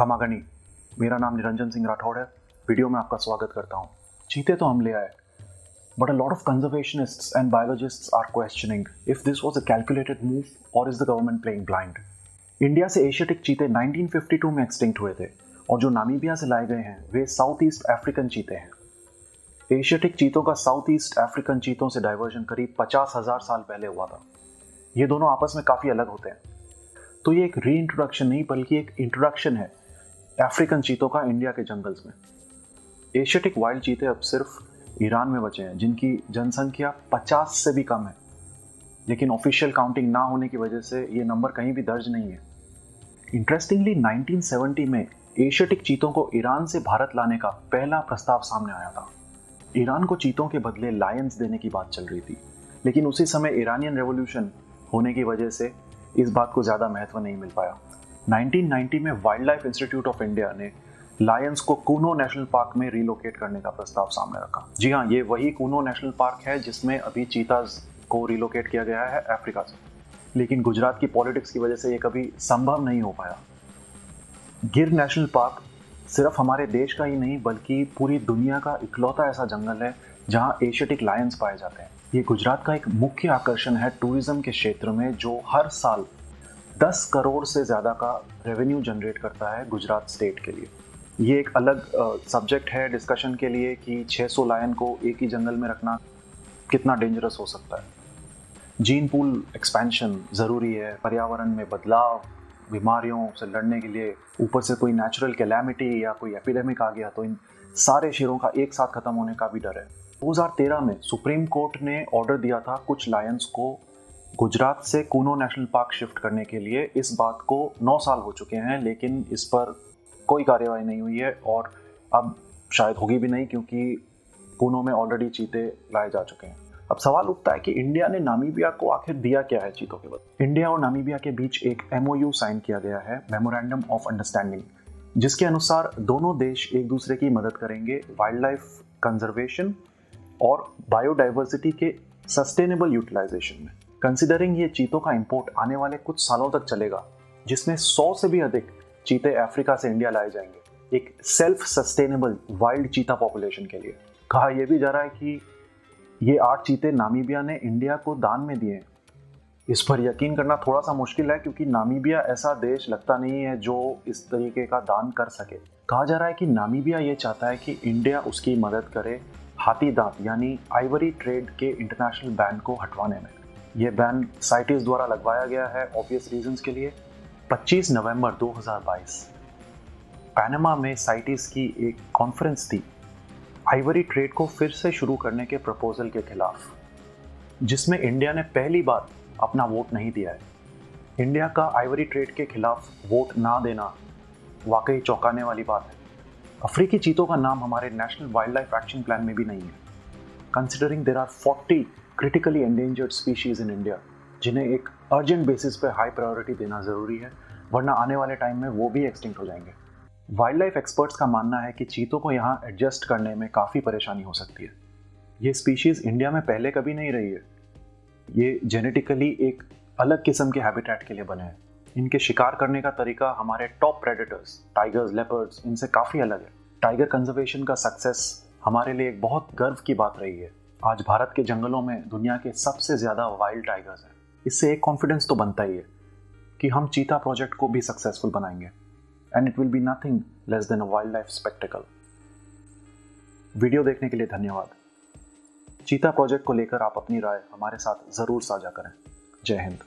खमागणी। मेरा नाम निरंजन सिंह राठौड़ है। वीडियो में आपका स्वागत करता हूँ। चीते तो हम ले आए, but a lot of conservationists and biologists are questioning if this was a calculated move or is the government playing blind. India से एशियाटिक चीते 1952 में एक्सटिंक्ट हुए थे और जो नामीबिया से लाए गए हैं वे साउथ ईस्ट अफ्रीकन चीते हैं। एशियाटिक चीतों का साउथ ईस्ट अफ्रीकन चीतों से डाइवर्जन करीब 50,000 साल पहले हुआ था। ये दोनों आपस में काफ़ी अलग होते हैं, तो ये एक री इंट्रोडक्शन नहीं बल्कि एक इंट्रोडक्शन है अफ्रीकन चीतों का इंडिया के जंगल्स में। एशियाटिक वाइल्ड चीते अब सिर्फ ईरान में बचे हैं, जिनकी जनसंख्या 50 से भी कम है, लेकिन ऑफिशियल काउंटिंग ना होने की वजह से ये नंबर कहीं भी दर्ज नहीं है। इंटरेस्टिंगली 1970 में एशियाटिक चीतों को ईरान से भारत लाने का पहला प्रस्ताव सामने आया था। ईरान को चीतों के बदले लायंस देने की बात चल रही थी, लेकिन उसी समय इरानियन रेवोल्यूशन होने की वजह से इस बात को ज़्यादा महत्व नहीं मिल पाया। 1990 में wild life institute of India ने लायंस को कूनो नेशनल पार्क में रिलोकेट करने का प्रस्ताव सामने रखा। जी हाँ, ये वही कूनो नेशनल पार्क है जिसमें अभी चीताज को रिलोकेट किया गया है अफ्रीका से, लेकिन गुजरात की पॉलिटिक्स की वजह से ये कभी संभव नहीं हो पाया। गिर नेशनल पार्क सिर्फ हमारे देश का ही नहीं बल्कि पूरी दुनिया का इकलौता ऐसा जंगल है जहाँ एशियाटिक लायंस पाए जाते हैं। ये गुजरात का एक मुख्य आकर्षण है टूरिज्म के क्षेत्र में, जो हर साल 10 करोड़ से ज़्यादा का रेवेन्यू जनरेट करता है गुजरात स्टेट के लिए। ये एक अलग सब्जेक्ट है डिस्कशन के लिए कि 600 लायन को एक ही जंगल में रखना कितना डेंजरस हो सकता है। जीन पूल एक्सपेंशन ज़रूरी है, पर्यावरण में बदलाव, बीमारियों से लड़ने के लिए, ऊपर से कोई नेचुरल कैलामिटी या कोई एपिडेमिक आ गया तो इन सारे शेरों का एक साथ ख़त्म होने का भी डर है। 2013 में सुप्रीम कोर्ट ने ऑर्डर दिया था कुछ लायंस को गुजरात से कूनो नेशनल पार्क शिफ्ट करने के लिए। इस बात को 9 साल हो चुके हैं, लेकिन इस पर कोई कार्यवाही नहीं हुई है और अब शायद होगी भी नहीं, क्योंकि कूनो में ऑलरेडी चीते लाए जा चुके हैं। अब सवाल उठता है कि इंडिया ने नामीबिया को आखिर दिया क्या है चीतों के बदले। इंडिया और नामीबिया के बीच एक MOU साइन किया गया है, मेमोरेंडम ऑफ अंडरस्टैंडिंग, जिसके अनुसार दोनों देश एक दूसरे की मदद करेंगे वाइल्ड लाइफ कंजर्वेशन और बायोडाइवर्सिटी के सस्टेनेबल यूटिलाइजेशन में। कंसिडरिंग ये चीतों का इंपोर्ट आने वाले कुछ सालों तक चलेगा, जिसमें 100 से भी अधिक चीते अफ्रीका से इंडिया लाए जाएंगे, एक सेल्फ सस्टेनेबल वाइल्ड चीता पॉपुलेशन के लिए। कहा यह भी जा रहा है कि ये 8 चीते नामीबिया ने इंडिया को दान में दिए हैं। इस पर यकीन करना थोड़ा सा मुश्किल है, क्योंकि नामीबिया ऐसा देश लगता नहीं है जो इस तरीके का दान कर सके। कहा जा रहा है कि नामीबिया ये चाहता है कि इंडिया उसकी मदद करे हाथी दांत यानी आइवरी ट्रेड के इंटरनेशनल बैन को हटवाने में। यह बैन साइटीज द्वारा लगवाया गया है ऑब्वियस रीजंस के लिए। 25 नवंबर 2022 पैनामा में साइटीज की एक कॉन्फ्रेंस थी आइवरी ट्रेड को फिर से शुरू करने के प्रपोजल के खिलाफ, जिसमें इंडिया ने पहली बार अपना वोट नहीं दिया है। इंडिया का आइवरी ट्रेड के खिलाफ वोट ना देना वाकई चौंकाने वाली बात है। अफ्रीकी चीतों का नाम हमारे national wildlife action plan में भी नहीं है, considering there are 40 critically endangered species in India, जिन्हें एक अर्जेंट बेसिस पे हाई प्रायोरिटी देना ज़रूरी है, वरना आने वाले टाइम में वो भी एक्सटिंक्ट हो जाएंगे। वाइल्ड लाइफ एक्सपर्ट्स का मानना है कि चीतों को यहाँ एडजस्ट करने में काफ़ी परेशानी हो सकती है। ये स्पीशीज़ इंडिया में पहले कभी नहीं रही है। ये जेनेटिकली एक अलग किस्म के हैबिटेट के लिए बने हैं। इनके शिकार करने का तरीका हमारे टॉप प्रेडेटर्स टाइगर्स, लेपर्ड्स, इनसे काफ़ी अलग है। टाइगर कंजर्वेशन का सक्सेस हमारे लिए एक बहुत गर्व की बात रही है। आज भारत के जंगलों में दुनिया के सबसे ज़्यादा वाइल्ड टाइगर्स हैं। इससे एक कॉन्फिडेंस तो बनता ही है कि हम चीता प्रोजेक्ट को भी सक्सेसफुल बनाएंगे, and it will be nothing less than a wild life spectacled. Video देखने के लिए धन्यवाद। चीता प्रोजेक्ट को लेकर आप अपनी राय हमारे साथ ज़रूर साझा करें। जय हिंद।